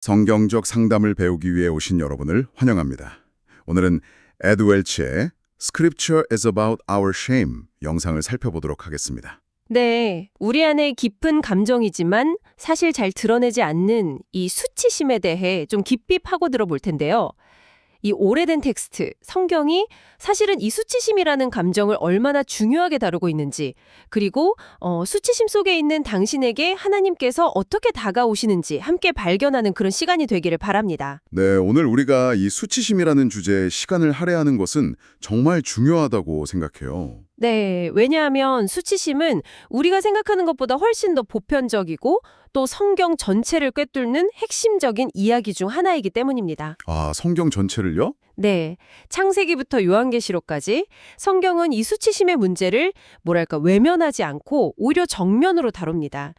성경적 상담을 배우기 위해 오신 여러분을 환영합니다. 오늘은 에드 웰치의 Scripture is about our shame 영상을 살펴보도록 하겠습니다. 네, 우리 안에 깊은 감정이지만 사실 잘 드러내지 않는 이 수치심에 대해 좀 깊이 파고들어 볼 텐데요. 이 오래된 텍스트, 성경이 사실은 이 수치심이라는 감정을 얼마나 중요하게 다루고 있는지, 그리고 수치심 속에 있는 당신에게 하나님께서 어떻게 다가오시는지 함께 발견하는 그런 시간이 되기를 바랍니다. 네, 오늘 우리가 이 수치심이라는 주제에 시간을 할애하는 것은 정말 중요하다고 생각해요. 네, 왜냐하면 수치심은 우리가 생각하는 것보다 훨씬 더 보편적이고 또 성경 전체를 꿰뚫는 핵심적인 이야기 중 하나이기 때문입니다. 아, 성경 전체를요? 네, 창세기부터 요한계시록까지 성경은 이 수치심의 문제를 외면하지 않고 오히려 정면으로 다룹니다.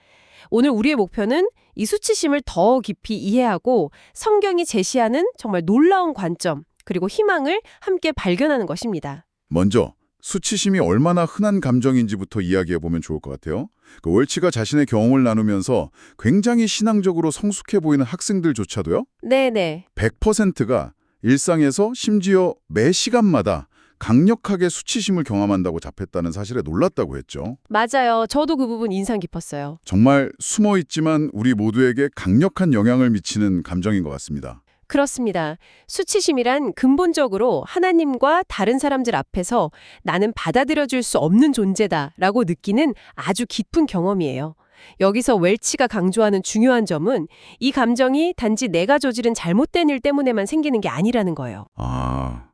오늘 우리의 목표는 이 수치심을 더 깊이 이해하고 성경이 제시하는 정말 놀라운 관점 그리고 희망을 함께 발견하는 것입니다. 먼저 수치심이 얼마나 흔한 감정인지부터 이야기해보면 좋을 것 같아요. 웰치가 자신의 경험을 나누면서 굉장히 신앙적으로 성숙해 보이는 학생들조차도요. 네네. 100%가 일상에서 심지어 매 시간마다 강력하게 수치심을 경험한다고 답했다는 사실에 놀랐다고 했죠. 맞아요. 저도 그 부분 인상 깊었어요. 정말 숨어있지만 우리 모두에게 강력한 영향을 미치는 감정인 것 같습니다. 그렇습니다. 수치심이란 근본적으로 하나님과 다른 사람들 앞에서 나는 받아들여질 수 없는 존재다라고 느끼는 아주 깊은 경험이에요. 여기서 웰치가 강조하는 중요한 점은 이 감정이 단지 내가 저지른 잘못된 일 때문에만 생기는 게 아니라는 거예요. 아,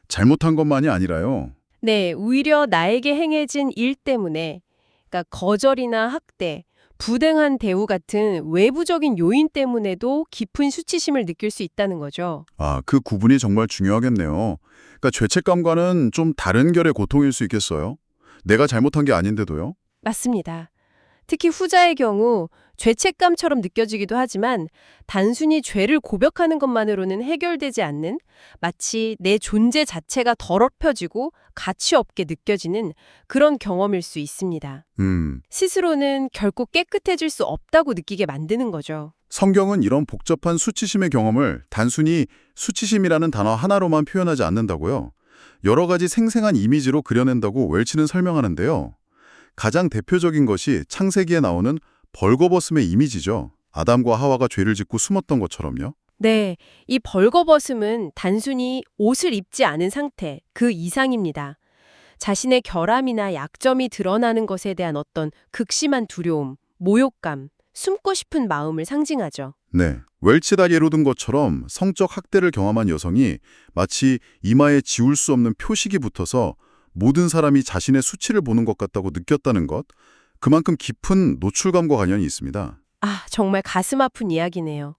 잘못한 것만이 아니라요. 네, 오히려 나에게 행해진 일 때문에, 그러니까 거절이나 학대, 부당한 대우 같은 외부적인 요인 때문에도 깊은 수치심을 느낄 수 있다는 거죠. 아, 그 구분이 정말 중요하겠네요. 그러니까 죄책감과는 좀 다른 결의 고통일 수 있겠어요. 내가 잘못한 게 아닌데도요. 맞습니다. 특히 후자의 경우 죄책감처럼 느껴지기도 하지만 단순히 죄를 고백하는 것만으로는 해결되지 않는 마치 내 존재 자체가 더럽혀지고 가치 없게 느껴지는 그런 경험일 수 있습니다. 스스로는 결코 깨끗해질 수 없다고 느끼게 만드는 거죠. 성경은 이런 복잡한 수치심의 경험을 단순히 수치심이라는 단어 하나로만 표현하지 않는다고요. 여러 가지 생생한 이미지로 그려낸다고 웰치는 설명하는데요. 가장 대표적인 것이 창세기에 나오는 벌거벗음의 이미지죠. 아담과 하와가 죄를 짓고 숨었던 것처럼요. 네, 이 벌거벗음은 단순히 옷을 입지 않은 상태, 그 이상입니다. 자신의 결함이나 약점이 드러나는 것에 대한 어떤 극심한 두려움, 모욕감, 숨고 싶은 마음을 상징하죠. 네, 웰치다 예로 든 것처럼 성적 학대를 경험한 여성이 마치 이마에 지울 수 없는 표식이 붙어서 모든 사람이 자신의 수치를 보는 것 같다고 느꼈다는 것, 그만큼 깊은 노출감과 관련이 있습니다. 아, 정말 가슴 아픈 이야기네요.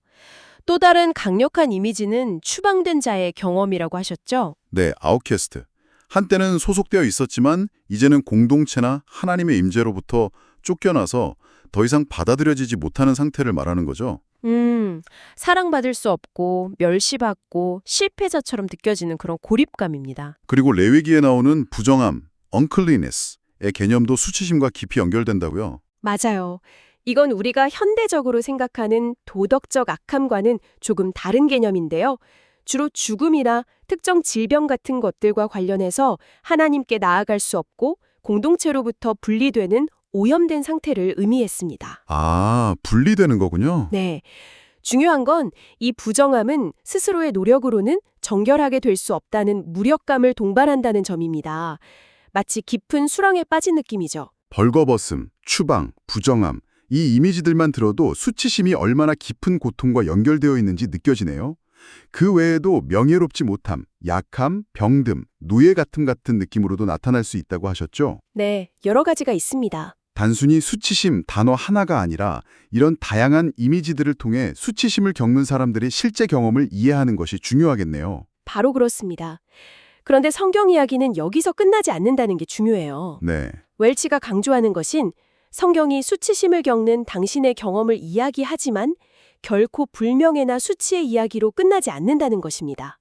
또 다른 강력한 이미지는 추방된 자의 경험이라고 하셨죠? 네, 아웃캐스트. 한때는 소속되어 있었지만 이제는 공동체나 하나님의 임재로부터 쫓겨나서 더 이상 받아들여지지 못하는 상태를 말하는 거죠. 사랑받을 수 없고 멸시받고 실패자처럼 느껴지는 그런 고립감입니다. 그리고 레위기에 나오는 부정함, uncleanness의 개념도 수치심과 깊이 연결된다고요. 맞아요. 이건 우리가 현대적으로 생각하는 도덕적 악함과는 조금 다른 개념인데요. 주로 죽음이나 특정 질병 같은 것들과 관련해서 하나님께 나아갈 수 없고 공동체로부터 분리되는 오염된 상태를 의미했습니다. 아, 분리되는 거군요. 네. 중요한 건 이 부정함은 스스로의 노력으로는 정결하게 될 수 없다는 무력감을 동반한다는 점입니다. 마치 깊은 수렁에 빠진 느낌이죠. 벌거벗음, 추방, 부정함, 이 이미지들만 들어도 수치심이 얼마나 깊은 고통과 연결되어 있는지 느껴지네요. 그 외에도 명예롭지 못함, 약함, 병듦, 노예 같은 느낌으로도 나타날 수 있다고 하셨죠? 네, 여러 가지가 있습니다. 단순히 수치심 단어 하나가 아니라 이런 다양한 이미지들을 통해 수치심을 겪는 사람들의 실제 경험을 이해하는 것이 중요하겠네요. 바로 그렇습니다. 그런데 성경 이야기는 여기서 끝나지 않는다는 게 중요해요. 네. 웰치가 강조하는 것은 성경이 수치심을 겪는 당신의 경험을 이야기하지만 결코 불명예나 수치의 이야기로 끝나지 않는다는 것입니다.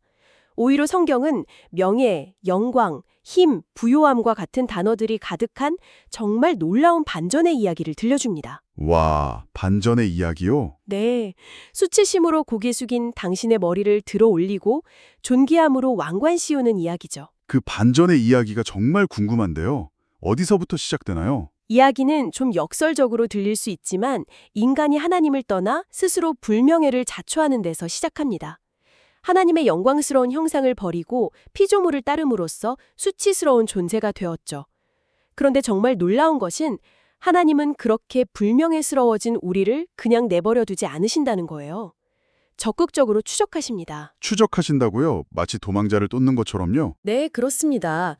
오히려 성경은 명예, 영광, 힘, 부요함과 같은 단어들이 가득한 정말 놀라운 반전의 이야기를 들려줍니다. 와, 반전의 이야기요? 네, 수치심으로 고개 숙인 당신의 머리를 들어 올리고 존귀함으로 왕관 씌우는 이야기죠. 그 반전의 이야기가 정말 궁금한데요. 어디서부터 시작되나요? 이야기는 좀 역설적으로 들릴 수 있지만 인간이 하나님을 떠나 스스로 불명예를 자초하는 데서 시작합니다. 하나님의 영광스러운 형상을 버리고 피조물을 따름으로써 수치스러운 존재가 되었죠. 그런데 정말 놀라운 것은 하나님은 그렇게 불명예스러워진 우리를 그냥 내버려 두지 않으신다는 거예요. 적극적으로 추적하십니다. 추적하신다고요? 마치 도망자를 쫓는 것처럼요? 네, 그렇습니다.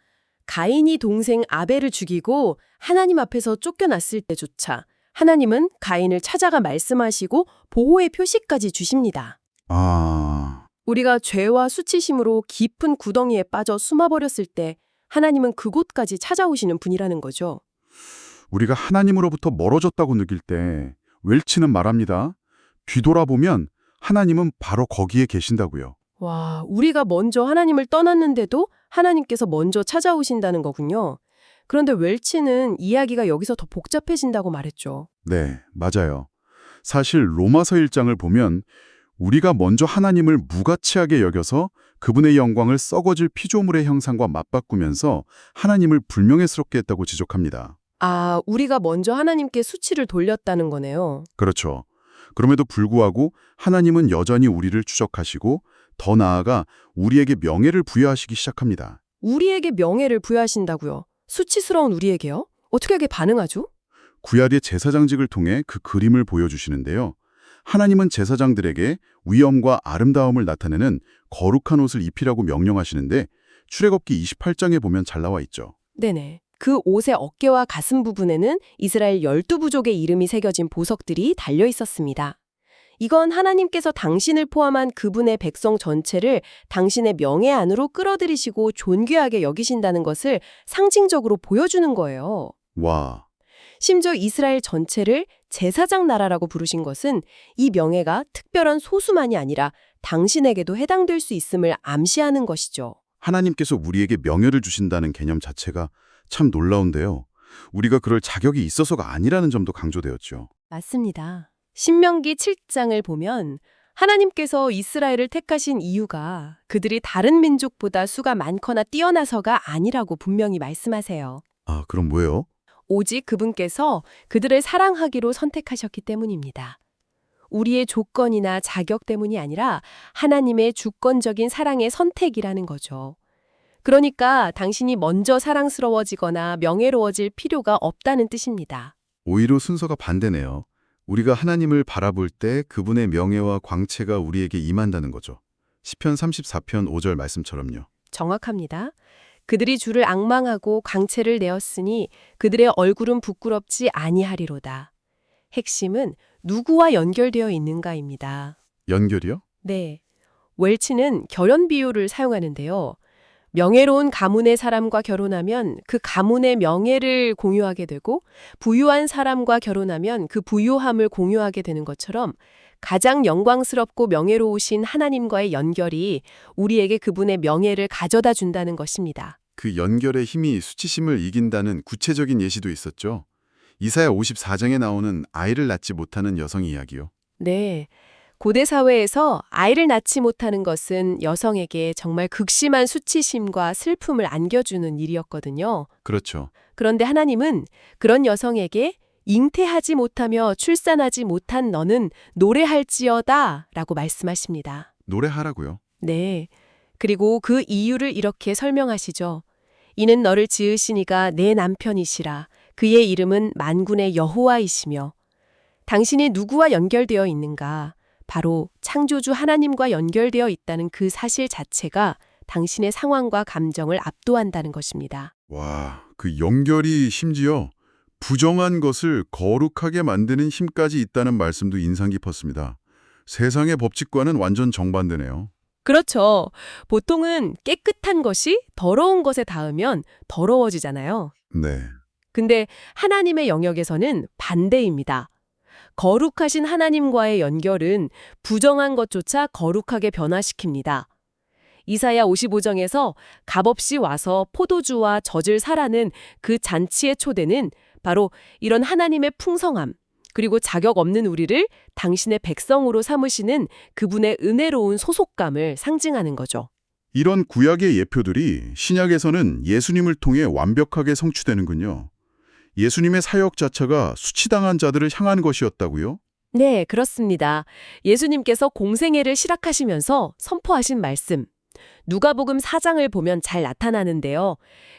가인이 동생 아벨을 죽이고 하나님 앞에서 쫓겨났을 때조차 하나님은 가인을 찾아가 말씀하시고 보호의 표시까지 주십니다. 아, 우리가 죄와 수치심으로 깊은 구덩이에 빠져 숨어버렸을 때 하나님은 그곳까지 찾아오시는 분이라는 거죠. 우리가 하나님으로부터 멀어졌다고 느낄 때 웰치는 말합니다. 뒤돌아보면 하나님은 바로 거기에 계신다고요. 와, 우리가 먼저 하나님을 떠났는데도 하나님께서 먼저 찾아오신다는 거군요. 그런데 웰치는 이야기가 여기서 더 복잡해진다고 말했죠. 네, 맞아요. 사실 로마서 1장을 보면 우리가 먼저 하나님을 무가치하게 여겨서 그분의 영광을 썩어질 피조물의 형상과 맞바꾸면서 하나님을 불명예스럽게 했다고 지적합니다. 아, 우리가 먼저 하나님께 수치를 돌렸다는 거네요. 그렇죠. 그럼에도 불구하고 하나님은 여전히 우리를 추적하시고 더 나아가 우리에게 명예를 부여하시기 시작합니다. 우리에게 명예를 부여하신다고요? 수치스러운 우리에게요? 어떻게 하게 반응하죠? 구약의 제사장직을 통해 그 그림을 보여주시는데요. 하나님은 제사장들에게 위엄과 아름다움을 나타내는 거룩한 옷을 입히라고 명령하시는데 출애굽기 28장에 보면 잘 나와 있죠. 네네. 그 옷의 어깨와 가슴 부분에는 이스라엘 12부족의 이름이 새겨진 보석들이 달려 있었습니다. 이건 하나님께서 당신을 포함한 그분의 백성 전체를 당신의 명예 안으로 끌어들이시고 존귀하게 여기신다는 것을 상징적으로 보여주는 거예요. 와, 심지어 이스라엘 전체를 제사장 나라라고 부르신 것은 이 명예가 특별한 소수만이 아니라 당신에게도 해당될 수 있음을 암시하는 것이죠. 하나님께서 우리에게 명예를 주신다는 개념 자체가 참 놀라운데요. 우리가 그럴 자격이 있어서가 아니라는 점도 강조되었죠. 맞습니다. 신명기 7장을 보면 하나님께서 이스라엘을 택하신 이유가 그들이 다른 민족보다 수가 많거나 뛰어나서가 아니라고 분명히 말씀하세요. 아, 그럼 뭐예요? 오직 그분께서 그들을 사랑하기로 선택하셨기 때문입니다. 우리의 조건이나 자격 때문이 아니라 하나님의 주권적인 사랑의 선택이라는 거죠. 그러니까 당신이 먼저 사랑스러워지거나 명예로워질 필요가 없다는 뜻입니다. 오히려 순서가 반대네요. 우리가 하나님을 바라볼 때 그분의 명예와 광채가 우리에게 임한다는 거죠. 시편 34편 5절 말씀처럼요. 정확합니다. 그들이 주를 앙망하고 광채를 내었으니 그들의 얼굴은 부끄럽지 아니하리로다. 핵심은 누구와 연결되어 있는가입니다. 연결이요? 네. 웰치는 결혼 비유를 사용하는데요. 명예로운 가문의 사람과 결혼하면 그 가문의 명예를 공유하게 되고 부유한 사람과 결혼하면 그 부유함을 공유하게 되는 것처럼 가장 영광스럽고 명예로우신 하나님과의 연결이 우리에게 그분의 명예를 가져다 준다는 것입니다. 그 연결의 힘이 수치심을 이긴다는 구체적인 예시도 있었죠. 이사야 54장에 나오는 아이를 낳지 못하는 여성 이야기요. 네. 고대 사회에서 아이를 낳지 못하는 것은 여성에게 정말 극심한 수치심과 슬픔을 안겨주는 일이었거든요. 그렇죠. 그런데 하나님은 그런 여성에게 잉태하지 못하며 출산하지 못한 너는 노래할지어다 라고 말씀하십니다. 노래하라고요. 네. 그리고 그 이유를 이렇게 설명하시죠. 이는 너를 지으신 이가 내 남편이시라. 그의 이름은 만군의 여호와이시며. 당신이 누구와 연결되어 있는가? 바로 창조주 하나님과 연결되어 있다는 그 사실 자체가 당신의 상황과 감정을 압도한다는 것입니다. 와, 그 연결이 심지어 부정한 것을 거룩하게 만드는 힘까지 있다는 말씀도 인상 깊었습니다. 세상의 법칙과는 완전 정반대네요. 그렇죠. 보통은 깨끗한 것이 더러운 것에 닿으면 더러워지잖아요. 네. 근데 하나님의 영역에서는 반대입니다. 거룩하신 하나님과의 연결은 부정한 것조차 거룩하게 변화시킵니다. 이사야 55장에서 값없이 와서 포도주와 젖을 사라는 그 잔치의 초대는 바로 이런 하나님의 풍성함, 그리고 자격 없는 우리를 당신의 백성으로 삼으시는 그분의 은혜로운 소속감을 상징하는 거죠. 이런 구약의 예표들이 신약에서는 예수님을 통해 완벽하게 성취되는군요. 예수님의 사역 자체가 수치당한 자들을 향한 것이었다고요? 네, 그렇습니다. 예수님께서 공생애를 시락하시면서 선포하신 말씀, 누가복음 4장을 보면 잘 나타나는데요.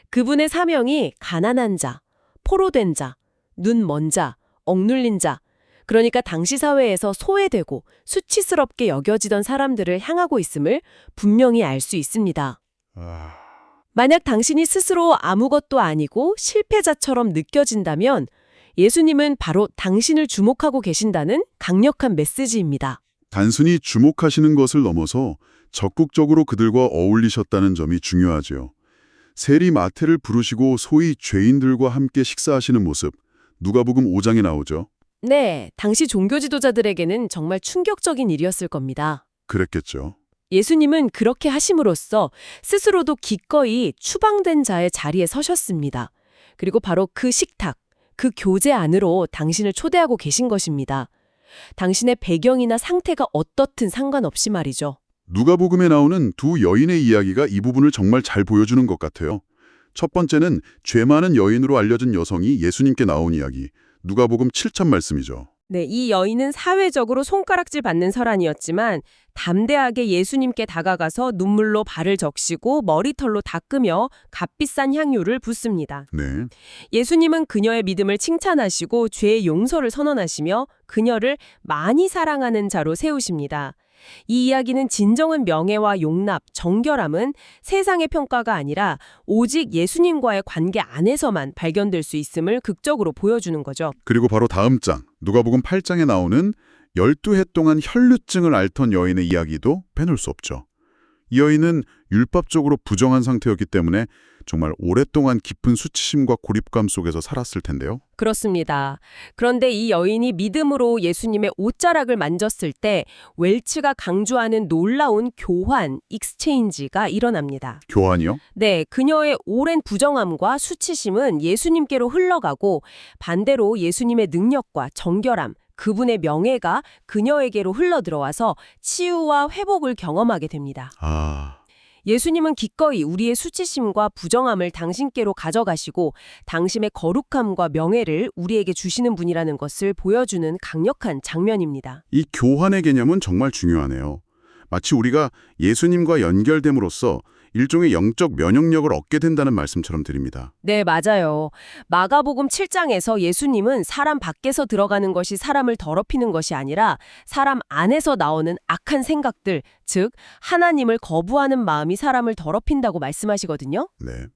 그분의 사명이 가난한 자, 포로된 자, 눈 먼 자, 억눌린 자, 그러니까 당시 사회에서 소외되고 수치스럽게 여겨지던 사람들을 향하고 있음을 분명히 알 수 있습니다. 만약 당신이 스스로 아무것도 아니고 실패자처럼 느껴진다면 예수님은 바로 당신을 주목하고 계신다는 강력한 메시지입니다. 단순히 주목하시는 것을 넘어서 적극적으로 그들과 어울리셨다는 점이 중요하죠. 세리 마태를 부르시고 소위 죄인들과 함께 식사하시는 모습, 누가복음 5장에 나오죠. 네, 당시 종교 지도자들에게는 정말 충격적인 일이었을 겁니다. 그랬겠죠. 예수님은 그렇게 하심으로써 스스로도 기꺼이 추방된 자의 자리에 서셨습니다. 그리고 바로 그 식탁, 그 교제 안으로 당신을 초대하고 계신 것입니다. 당신의 배경이나 상태가 어떻든 상관없이 말이죠. 누가복음에 나오는 두 여인의 이야기가 이 부분을 정말 잘 보여주는 것 같아요. 첫 번째는 죄 많은 여인으로 알려진 여성이 예수님께 나온 이야기, 누가복음 7장 말씀이죠. 네, 이 여인은 사회적으로 손가락질 받는 설안이었지만 담대하게 예수님께 다가가서 눈물로 발을 적시고 머리털로 닦으며 값비싼 향유를 붓습니다. 네. 예수님은 그녀의 믿음을 칭찬하시고 죄의 용서를 선언하시며 그녀를 많이 사랑하는 자로 세우십니다. 이 이야기는 진정한 명예와 용납, 정결함은 세상의 평가가 아니라 오직 예수님과의 관계 안에서만 발견될 수 있음을 극적으로 보여주는 거죠. 그리고 바로 다음 장, 누가복음 8장에 나오는 12해 동안 혈루증을 앓던 여인의 이야기도 빼놓을 수 없죠. 이 여인은 율법적으로 부정한 상태였기 때문에 정말 오랫동안 깊은 수치심과 고립감 속에서 살았을 텐데요. 그렇습니다. 그런데 이 여인이 믿음으로 예수님의 옷자락을 만졌을 때 웰츠가 강조하는 놀라운 교환, 익스체인지가 일어납니다. 교환이요? 네, 그녀의 오랜 부정함과 수치심은 예수님께로 흘러가고 반대로 예수님의 능력과 정결함, 그분의 명예가 그녀에게로 흘러들어와서 치유와 회복을 경험하게 됩니다. 예수님은 기꺼이 우리의 수치심과 부정함을 당신께로 가져가시고 당신의 거룩함과 명예를 우리에게 주시는 분이라는 것을 보여주는 강력한 장면입니다. 이 교환의 개념은 정말 중요하네요. 마치 우리가 예수님과 연결됨으로써 일종의 영적 면역력을 얻게 된다는 말씀처럼 드립니다. 네, 맞아요. 마가복음 7장에서 예수님은 사람 밖에서 들어가는 것이 사람을 더럽히는 것이 아니라 사람 안에서 나오는 악한 생각들, 즉 하나님을 거부하는 마음이 사람을 더럽힌다고 말씀하시거든요. 네.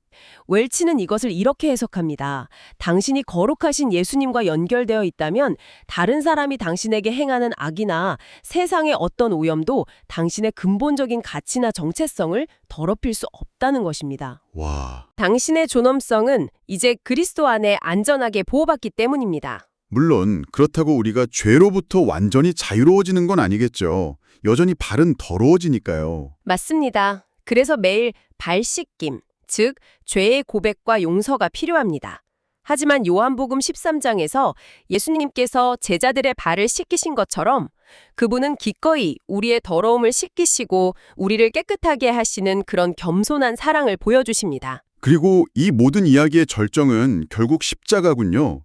웰치는 이것을 이렇게 해석합니다. 당신이 거룩하신 예수님과 연결되어 있다면 다른 사람이 당신에게 행하는 악이나 세상의 어떤 오염도 당신의 근본적인 가치나 정체성을 더럽힐 수 없다는 것입니다. 와. 당신의 존엄성은 이제 그리스도 안에 안전하게 보호받기 때문입니다. 물론 그렇다고 우리가 죄로부터 완전히 자유로워지는 건 아니겠죠. 여전히 발은 더러워지니까요. 맞습니다. 그래서 매일 발 씻김, 즉 죄의 고백과 용서가 필요합니다. 하지만 요한복음 13장에서 예수님께서 제자들의 발을 씻기신 것처럼 그분은 기꺼이 우리의 더러움을 씻기시고 우리를 깨끗하게 하시는 그런 겸손한 사랑을 보여주십니다. 그리고 이 모든 이야기의 절정은 결국 십자가군요.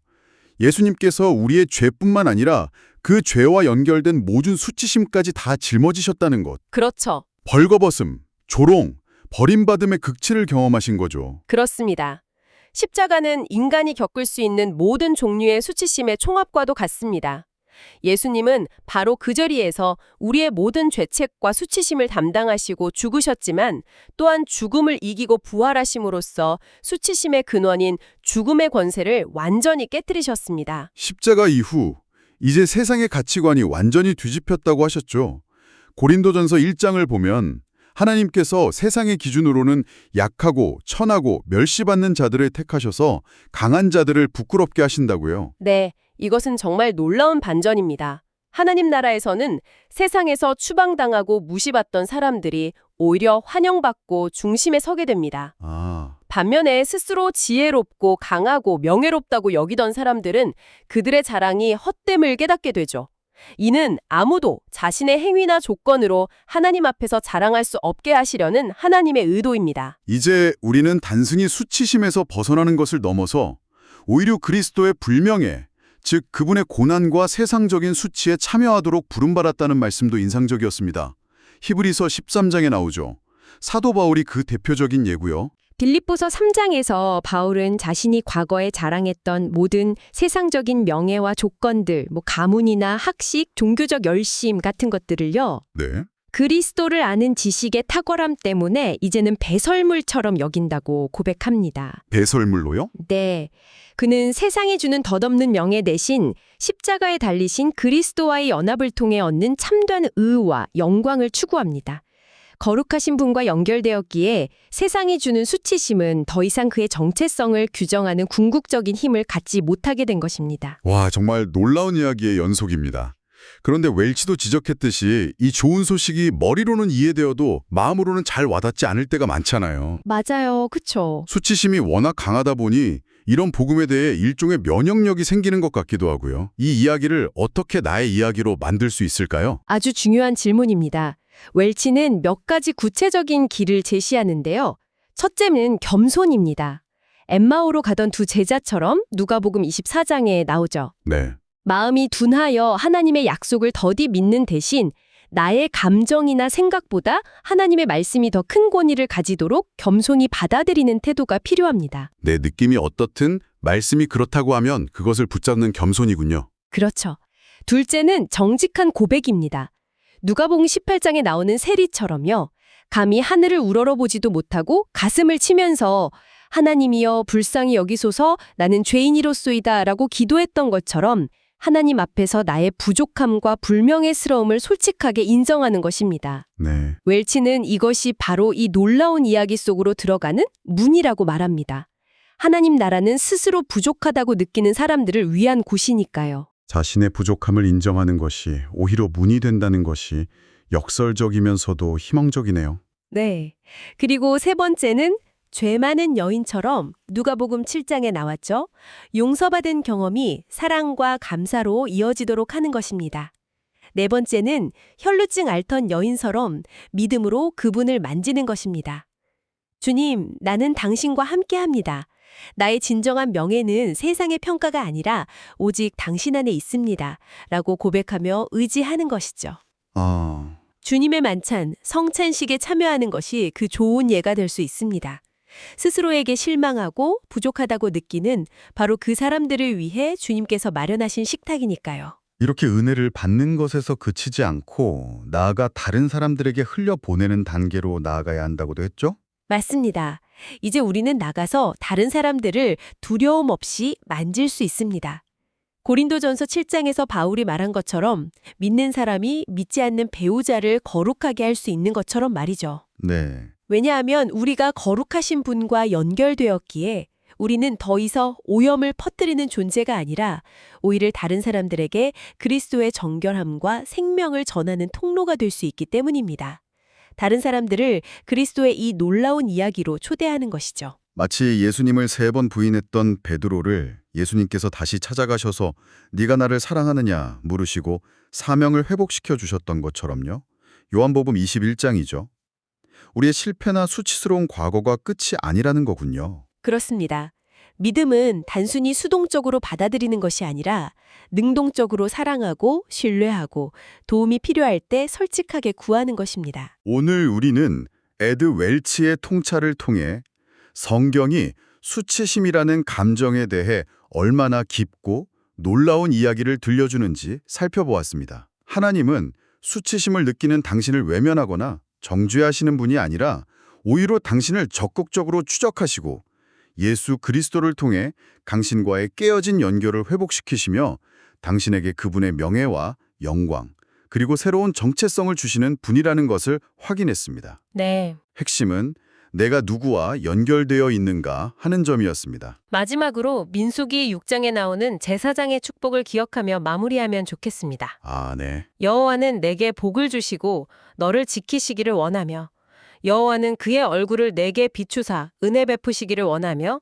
예수님께서 우리의 죄뿐만 아니라 그 죄와 연결된 모든 수치심까지 다 짊어지셨다는 것. 그렇죠. 벌거벗음, 조롱, 버림받음의 극치를 경험하신 거죠. 그렇습니다. 십자가는 인간이 겪을 수 있는 모든 종류의 수치심의 총합과도 같습니다. 예수님은 바로 그 자리에서 우리의 모든 죄책과 수치심을 담당하시고 죽으셨지만 또한 죽음을 이기고 부활하심으로써 수치심의 근원인 죽음의 권세를 완전히 깨뜨리셨습니다. 십자가 이후 이제 세상의 가치관이 완전히 뒤집혔다고 하셨죠. 고린도전서 1장을 보면 하나님께서 세상의 기준으로는 약하고 천하고 멸시받는 자들을 택하셔서 강한 자들을 부끄럽게 하신다고요. 네, 이것은 정말 놀라운 반전입니다. 하나님 나라에서는 세상에서 추방당하고 무시받던 사람들이 오히려 환영받고 중심에 서게 됩니다. 아, 반면에 스스로 지혜롭고 강하고 명예롭다고 여기던 사람들은 그들의 자랑이 헛됨을 깨닫게 되죠. 이는 아무도 자신의 행위나 조건으로 하나님 앞에서 자랑할 수 없게 하시려는 하나님의 의도입니다. 이제 우리는 단순히 수치심에서 벗어나는 것을 넘어서 오히려 그리스도의 불명예, 즉 그분의 고난과 세상적인 수치에 참여하도록 부름받았다는 말씀도 인상적이었습니다. 히브리서 13장에 나오죠. 사도 바울이 그 대표적인 예고요. 빌립보서 3장에서 바울은 자신이 과거에 자랑했던 모든 세상적인 명예와 조건들, 가문이나 학식, 종교적 열심 같은 것들을요. 네. 그리스도를 아는 지식의 탁월함 때문에 이제는 배설물처럼 여긴다고 고백합니다. 배설물로요? 네. 그는 세상이 주는 덧없는 명예 대신 십자가에 달리신 그리스도와의 연합을 통해 얻는 참된 의와 영광을 추구합니다. 거룩하신 분과 연결되었기에 세상이 주는 수치심은 더 이상 그의 정체성을 규정하는 궁극적인 힘을 갖지 못하게 된 것입니다. 와, 정말 놀라운 이야기의 연속입니다. 그런데 웰치도 지적했듯이 이 좋은 소식이 머리로는 이해되어도 마음으로는 잘 와닿지 않을 때가 많잖아요. 맞아요. 그쵸? 수치심이 워낙 강하다 보니 이런 복음에 대해 일종의 면역력이 생기는 것 같기도 하고요. 이 이야기를 어떻게 나의 이야기로 만들 수 있을까요? 아주 중요한 질문입니다. 웰치는 몇 가지 구체적인 길을 제시하는데요. 첫째는 겸손입니다. 엠마오로 가던 두 제자처럼 누가복음 24장에 나오죠. 네. 마음이 둔하여 하나님의 약속을 더디 믿는 대신 나의 감정이나 생각보다 하나님의 말씀이 더 큰 권위를 가지도록 겸손히 받아들이는 태도가 필요합니다. 내 느낌이 어떻든 말씀이 그렇다고 하면 그것을 붙잡는 겸손이군요. 그렇죠. 둘째는 정직한 고백입니다. 누가복음 18장에 나오는 세리처럼요. 감히 하늘을 우러러보지도 못하고 가슴을 치면서 하나님이여 불쌍히 여기소서 나는 죄인이로소이다 라고 기도했던 것처럼 하나님 앞에서 나의 부족함과 불명예스러움을 솔직하게 인정하는 것입니다. 네. 웰치는 이것이 바로 이 놀라운 이야기 속으로 들어가는 문이라고 말합니다. 하나님 나라는 스스로 부족하다고 느끼는 사람들을 위한 곳이니까요. 자신의 부족함을 인정하는 것이 오히려 문이 된다는 것이 역설적이면서도 희망적이네요. 네. 그리고 세 번째는 죄 많은 여인처럼 누가복음 7장에 나왔죠. 용서받은 경험이 사랑과 감사로 이어지도록 하는 것입니다. 네 번째는 혈루증 앓던 여인처럼 믿음으로 그분을 만지는 것입니다. 주님, 나는 당신과 함께합니다. 나의 진정한 명예는 세상의 평가가 아니라 오직 당신 안에 있습니다. 라고 고백하며 의지하는 것이죠. 아, 주님의 만찬, 성찬식에 참여하는 것이 그 좋은 예가 될 수 있습니다. 스스로에게 실망하고 부족하다고 느끼는 바로 그 사람들을 위해 주님께서 마련하신 식탁이니까요. 이렇게 은혜를 받는 것에서 그치지 않고 나아가 다른 사람들에게 흘려보내는 단계로 나아가야 한다고도 했죠? 맞습니다. 이제 우리는 나가서 다른 사람들을 두려움 없이 만질 수 있습니다. 고린도전서 7장에서 바울이 말한 것처럼 믿는 사람이 믿지 않는 배우자를 거룩하게 할 수 있는 것처럼 말이죠. 네. 왜냐하면 우리가 거룩하신 분과 연결되었기에 우리는 더 이상 오염을 퍼뜨리는 존재가 아니라 오히려 다른 사람들에게 그리스도의 정결함과 생명을 전하는 통로가 될 수 있기 때문입니다. 다른 사람들을 그리스도의 이 놀라운 이야기로 초대하는 것이죠. 마치 예수님을 3번 부인했던 베드로를 예수님께서 다시 찾아가셔서 네가 나를 사랑하느냐 물으시고 사명을 회복시켜 주셨던 것처럼요. 요한복음 21장이죠. 우리의 실패나 수치스러운 과거가 끝이 아니라는 거군요. 그렇습니다. 믿음은 단순히 수동적으로 받아들이는 것이 아니라 능동적으로 사랑하고 신뢰하고 도움이 필요할 때 솔직하게 구하는 것입니다. 오늘 우리는 에드 웰치의 통찰을 통해 성경이 수치심이라는 감정에 대해 얼마나 깊고 놀라운 이야기를 들려주는지 살펴보았습니다. 하나님은 수치심을 느끼는 당신을 외면하거나 정죄하시는 분이 아니라 오히려 당신을 적극적으로 추적하시고 예수 그리스도를 통해 당신과의 깨어진 연결을 회복시키시며 당신에게 그분의 명예와 영광 그리고 새로운 정체성을 주시는 분이라는 것을 확인했습니다. 네. 핵심은 내가 누구와 연결되어 있는가 하는 점이었습니다. 마지막으로 민수기 6장에 나오는 제사장의 축복을 기억하며 마무리하면 좋겠습니다. 아, 네. 여호와는 내게 복을 주시고 너를 지키시기를 원하며 여호와는 그의 얼굴을 내게 비추사 은혜 베푸시기를 원하며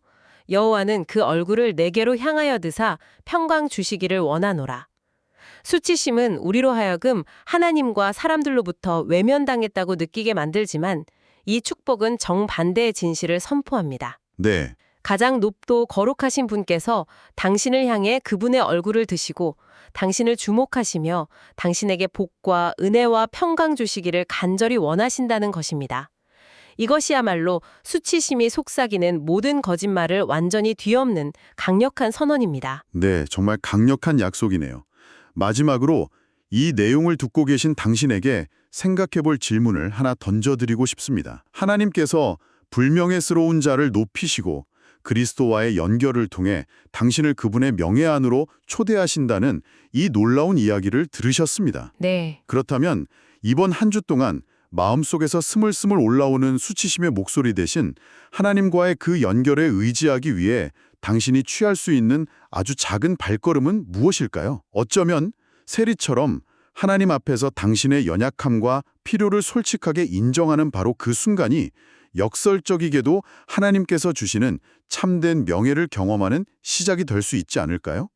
여호와는 그 얼굴을 내게로 향하여 드사 평강 주시기를 원하노라. 수치심은 우리로 하여금 하나님과 사람들로부터 외면당했다고 느끼게 만들지만 이 축복은 정반대의 진실을 선포합니다. 네. 가장 높고 거룩하신 분께서 당신을 향해 그분의 얼굴을 드시고 당신을 주목하시며 당신에게 복과 은혜와 평강 주시기를 간절히 원하신다는 것입니다. 이것이야말로 수치심이 속삭이는 모든 거짓말을 완전히 뒤엎는 강력한 선언입니다. 네, 정말 강력한 약속이네요. 마지막으로 이 내용을 듣고 계신 당신에게 생각해 볼 질문을 하나 던져드리고 싶습니다. 하나님께서 불명예스러운 자를 높이시고 그리스도와의 연결을 통해 당신을 그분의 명예 안으로 초대하신다는 이 놀라운 이야기를 들으셨습니다. 네. 그렇다면 이번 한 주 동안 마음속에서 스물스물 올라오는 수치심의 목소리 대신 하나님과의 그 연결에 의지하기 위해 당신이 취할 수 있는 아주 작은 발걸음은 무엇일까요? 어쩌면 세리처럼 하나님 앞에서 당신의 연약함과 필요를 솔직하게 인정하는 바로 그 순간이 역설적이게도 하나님께서 주시는 참된 명예를 경험하는 시작이 될 수 있지 않을까요?